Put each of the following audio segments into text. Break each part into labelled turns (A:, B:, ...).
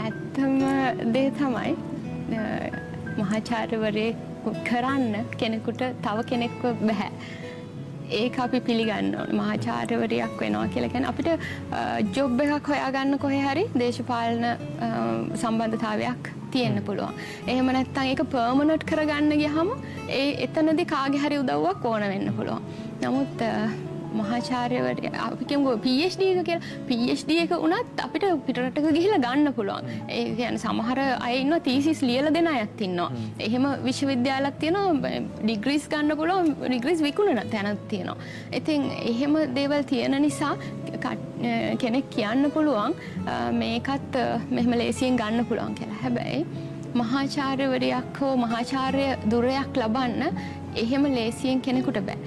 A: ඇත්තම දේ තමයි මහාචාර්යවරයෙක් කරන්න කෙනෙකුට තව කෙනෙක්ව බෑ. ඒක අපි පිළිගන්න ඕනේ. මහාචාර්යවරයෙක් වෙනවා කියලා කියන්නේ අපිට ජොබ් එකක් හොයාගන්න කොහේ හරි දේශපාලන සම්බන්ධතාවයක් තියෙන්න පුළුවන්. එහෙම නැත්නම් ඒක පර්මනන්ට් කරගන්න ගියාම එතනදී කාගේ හරි උදව්වක් ඕන වෙන්න පුළුවන්. නමුත් මහාචාර්යවරයා අපි කියමු PhD එක කියලා PhD එක උනත් අපිට පිටරටක ගිහිල්ලා ගන්න පුළුවන්. ඒ කියන්නේ සමහර අය ඉන්නවා තීසිස් ලියලා දෙන අයත් ඉන්නවා. එහෙම විශ්වවිද්‍යාලයක් තියෙනවා ඩිග්‍රීස් ගන්න පුළුවන් ඩිග්‍රීස් විකුණන තැනක් තියෙනවා. ඉතින් එහෙම දේවල් තියෙන නිසා කෙනෙක් කියන්න පුළුවන් මේකත් මෙහෙම ලේසියෙන් ගන්න පුළුවන් කියලා. හැබැයි මහාචාර්යවරයෙක් හෝ මහාචාර්ය ධුරයක් ලබන්න එහෙම ලේසියෙන් කෙනෙකුට බෑ.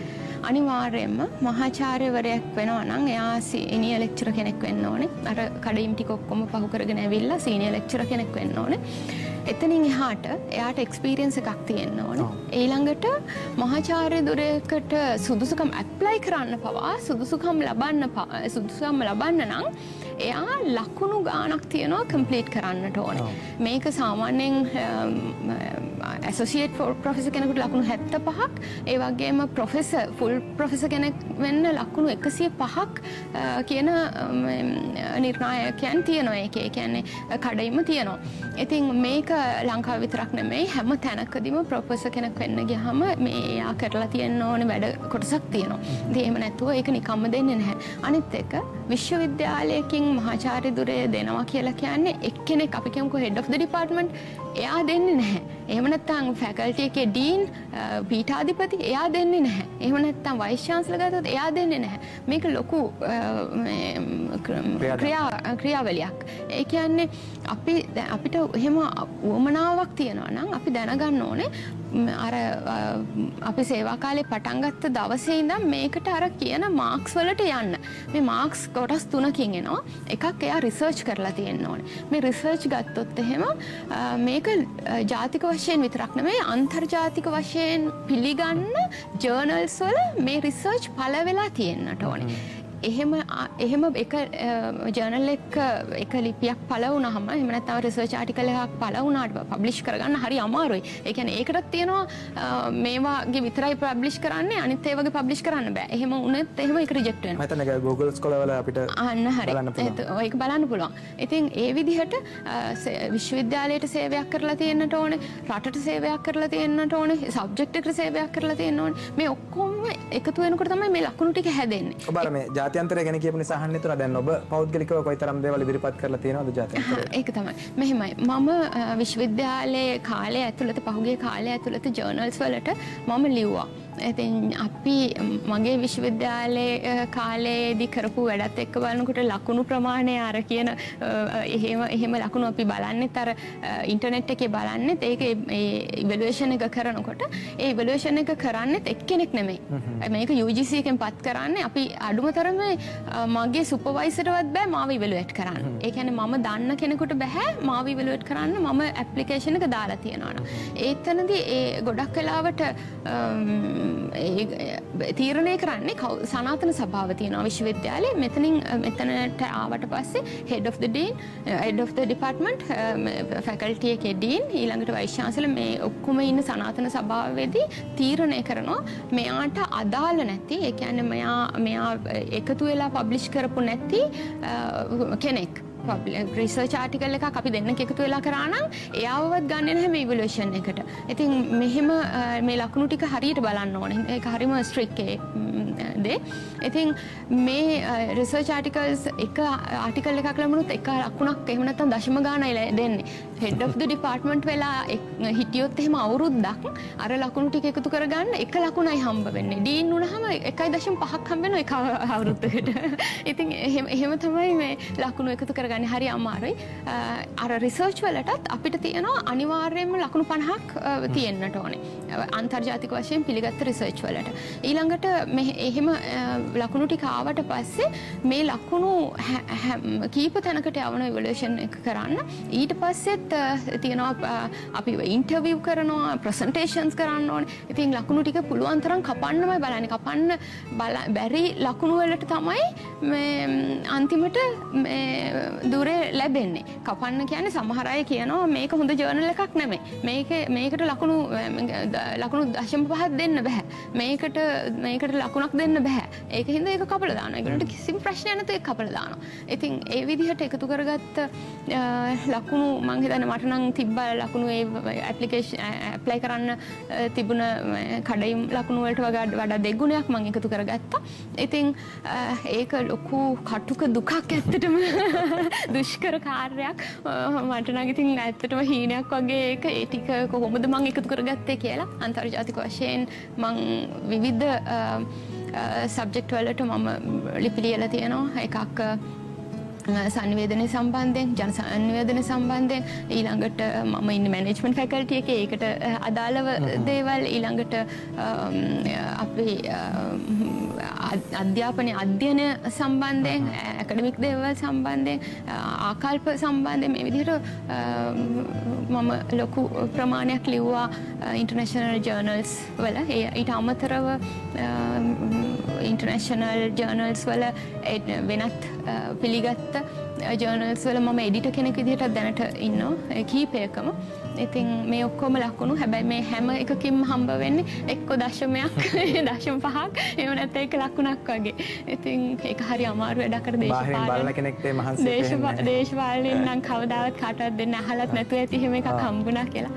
A: අනිවාර්යයෙන්ම මහාචාර්යවරයෙක් වෙනවා නම් එයා සීනියර් ලෙක්චරර් කෙනෙක් වෙන්න ඕනේ. අර කඩේම් ටික ඔක්කොම පහු කරගෙන ඇවිල්ලා සීනියර් ලෙක්චරර් කෙනෙක් වෙන්න ඕනේ. එතනින් එහාට එයාට එක්ස්පීරියන්ස් එකක් තියෙන්න ඕනේ. ඊළඟට මහාචාර්ය ධුරයකට සුදුසුකම් ඇප්ලයි කරන්න පවා සුදුසුකම් ලබන්න නම් එයා ලකුණු ගාණක් තියනවා කම්ප්ලීට් කරන්නට ඕනේ. මේක සාමාන්‍යයෙන් ඇසෝසියේට් ප්‍රොෆෙසර් කෙනෙකුට ලකුණු 75ක් ඒ වගේම ෆුල් ප්‍රොෆෙසර් කෙනෙක් වෙන්න ලකුණු 105ක් කියන නිර්ණායකයන් තියෙනවා. ඒ කියන්නේ කඩයිම තියෙනවා. ඉතින් මේක ලංකාව විතරක් නෙමෙයි හැම තැනකදීම ප්‍රොෆෙසර් කෙනෙක් වෙන්න ගියාම මේ එයා කරලා තියෙන්න ඕනේ වැඩ කොටසක් තියෙනවා. ඉතින් එහෙම නැතුව ඒක නිකම්ම දෙන්නේ නැහැ. අනිත් එක විශ්වවිද්‍යාලයකින් මහාචාර්ය ධුරය දෙනවා කියලා කියන්නේ එක්කෙනෙක් අපි කියමුකෝ head of the department එයා දෙන්නේ නැහැ. එහෙම නැත්නම් ෆැකල්ටි එකේ ඩීන් පීඨාධිපති එයා දෙන්නේ නැහැ. එහෙම නැත්නම් වයිස් චාන්සලර් ගත්තොත් එයා දෙන්නේ නැහැ. මේක ලොකු ක්‍රියාවලියක්. ඒ කියන්නේ අපිට එහෙම උවමනාවක් තියනවා නම් අපි දැනගන්න ඕනේ අර අපි සේවා කාලේ පටන් ගත්ත දවසේ ඉඳන් මේකට අර කියන මාක්ස් වලට යන්න. මේ මාක්ස් කොටස් තුනකින් එනවා. එකක් එයා රිසර්ච් කරලා තියෙන්න ඕනේ. මේ රිසර්ච් ගත්තොත් එහෙම මේක ජාතික වශයෙන් විතරක් නෙමෙයි අන්තර්ජාතික වශයෙන් පිළිගන්න ජර්නල්ස් වල මේ රිසර්ච් පළ වෙලා තියෙන්නට ඕනේ. එහෙම එක ජර්නල් එක ලිපියක් පළ වුණාම එහෙම නැත්නම් රිසර්ච් ආටිකල් එකක් පළ වුණාට පබ්ලිෂ් කරගන්න හරි අමාරුයි. ඒ කියන්නේ ඒකටත් තියෙනවා මේවාගේ විතරයි පබ්ලිෂ් කරන්නේ අනිත් ඒවාගේ පබ්ලිෂ් කරන්න බෑ. එහෙම වුණත් එහෙම ඒක රිජෙක්ට් වෙනවා. මම හිතන්නේ Google Scholar වල අපිට බලන්න පුළුවන්. ඒක බලන්න පුළුවන්. ඉතින් ඒ විදිහට විශ්වවිද්‍යාලයට සේවයක් කරලා තියෙන්නට ඕනේ, රටට සේවයක් කරලා තියෙන්නට ඕනේ, සබ්ජෙක්ට් එකට සේවයක් කරලා තියෙන්න ඕනේ. මේ ඔක්කොම එකතු වෙනකොට තමයි මේ ලකුණු ටික හැදෙන්නේ. ඔබ අර මේ ජාත්‍යන්තරය ගැන කියපු නිසා අහන්න හිතුණා දැන් ඔබ පෞද්ගලිකව කොයිතරම් දේවල් ඉදිරිපත් කරලා තියෙනවද ජාත්‍යන්තරය? ඒක තමයි. මෙහෙමයි. මම විශ්වවිද්‍යාලයේ කාලය ඇතුළත පහුගිය කාලය ඇතුළත ජර්නල්ස් වලට මම ලිව්වා. ඉතින් අපි මගේ විශ්වවිද්‍යාලයේ කාලයේදී කරපු වැඩත් එක්ක බලනකොට ලකුණු ප්‍රමාණය අර කියන එහෙම ලකුණු අපි බලන්නෙත් අර ඉන්ටර්නෙට් එකේ බලන්නෙත් ඒක ඉවැලුවේෂන් එක කරනකොට ඒ ඉවැලුවේෂන් එක කරන්නෙත් එක්කෙනෙක් නෙමෙයි. මේක UGC එකෙන් පත් කරන්නේ අපි අඩුම තරමේ මගේ සුපර්වයිසර්වත් බෑ මාව ඉවැලුවේට් කරන්න. ඒ කියන්නේ මම දන්න කෙනෙකුට බෑ මාව ඉවැලුවේට් කරන්න මම ඇප්ලිකේෂන් එක දාලා තියෙනවා. ඒතනදී ඒ ගොඩක් වෙලාවට තීරණය කරන්නේ සනාතන සභාව තියෙනවා විශ්වවිද්‍යාලයේ. මෙතනට ආවට පස්සේ head of the department faculty එකේ dean ඊළඟට vice chancellor මේ ඔක්කොම ඉන්න සනාතන සභාවේදී තීරණය කරනවා මෙයාට අදාළ නැති ඒ කියන්නේ මෙයා එකතු වෙලා පබ්ලිෂ් කරපු නැති කෙනෙක් රිසර්ච් ආටිකල් එකක් අපි දෙන්නෙක් එකතු වෙලා කරා නම් එයාවවත් ගන්නෙ නැහැ මේ ඉවලුවේෂන් එකට. ඉතින් මෙහෙම මේ ලකුණු ටික හරියට බලන්න ඕනේ. ඒක හරිම ස්ට්‍රික්ට් දේ. ඉතින් මේ රිසර්ච් ආටිකල්ස් එක ආටිකල් එකක් ලැබුණොත් එක ලකුණක් එහෙම නැත්නම් දශම ගානයි දෙන්නේ. head of the department වෙලා හිටියොත් එහෙම අවුරුද්දක් අර ලකුණු ටික එකතු කරගන්න එක ලකුණයි හම්බ වෙන්නේ. ඩීන් වුණාම 1.5ක් හම්බ වෙනවා එක අවුරුද්දකට. ඉතින් එහෙම තමයි මේ ලකුණු එකතු කරගන්න හරි අමාරුයි. අර රිසර්ච් වලටත් අපිට තියෙනවා අනිවාර්යයෙන්ම ලකුණු 50ක් තියෙන්නට ඕනේ. අන්තර්ජාතික වශයෙන් පිළිගත්ත රිසර්ච් වලට. ඊළඟට එහෙම ලකුණු ටික ආවට පස්සේ මේ ලකුණු කීප තැනකට යවන ඉවලුවේෂන් එක කරන්න. ඊට පස්සෙත් තියෙනවා අපි ඉන්ටර්විව් කරනවා, ප්‍රසන්ටේෂන්ස් කරන්න ඕනේ. ඉතින් ලකුණු ටික පුළුවන් තරම් කපන්නමයි බලන්නේ. කපන්න බැරි ලකුණු වලට තමයි මේ අන්තිමට මේ දුරේ ලැබෙන්නේ. කපන්න කියන්නේ සමහර අය කියනවා මේක හොඳ ජර්නල් එකක් නෙමෙයි. මේකට ලකුණු 0.5ක් දෙන්න බෑ. මේකට ලකුණක් දෙන්න බෑ. ඒක හින්දා ඒක කපලා දානවා. ඒගොල්ලන්ට කිසිම ප්‍රශ්නයක් නැතුව ඒක කපලා දානවා. ඉතින් ඒ විදිහට එකතු කරගත්ත ලකුණු මං හිතන්නේ මට නම් තිබ්බ ලකුණු ඒ ඇප්ලිකේෂන් ඇප්ලයි කරන්න තිබුණ කඩයිම් ලකුණු වලට වඩා දෙගුණයක් මං එකතු කරගත්තා. ඉතින් ඒක ලොකු කටුක දුකක් ඇත්තටම දුෂ්කර කාර්යයක්. මට නම් ඉතින් ඇත්තටම හීනයක් වගේ ඒක ඒ ටික කොහොමද මං එකතු කරගත්තේ කියලා අන්තර්ජාතික වශයෙන් මං විවිධ සබ්ජෙක්ට් වලට මම ලිපි ලියලා තියෙනවා. එකක් සංනිවේදනය සම්බන්ධයෙන්, ජන සංනිවේදනය සම්බන්ධයෙන්, ඊළඟට මම ඉන්නේ මැනේජ්මන්ට් ෆැකල්ටි එකේ ඒකට අදාළව දේවල්, ඊළඟට අපි අධ්‍යයන සම්බන්ධයෙන්, ඇකඩමික් දේවල් සම්බන්ධයෙන්, ආකල්ප සම්බන්ධයෙන් මේ විදිහට මම ලොකු ප්‍රමාණයක් ලිව්වා ඉන්ටර්නැෂනල් ජර්නල්ස් වල. ඊට අමතරව ඉන්ටර්නැෂනල් ජර්නල්ස් වල වෙනත් පිළිගත්ත ජර්නල්ස් වල මම එඩිටර් කෙනෙක් විදිහට දැනට ඉන්නවා කීපයකම. ඉතින් මේ ඔක්කොම ලකුණු හැබැයි මේ හැම එකකින්ම හම්බ වෙන්නේ එක්ක දශමයක් 0.5ක් එහෙම නැත්නම් ඒක ලකුණක් වගේ. ඉතින් ඒක හරි අමාරු වැඩකට දේශපාලනයෙන් නම් කවදාවත් කාටවත් දෙන්න අහලත් නැතුව ඇති එහෙම එකක් හම්බුණා කියලා.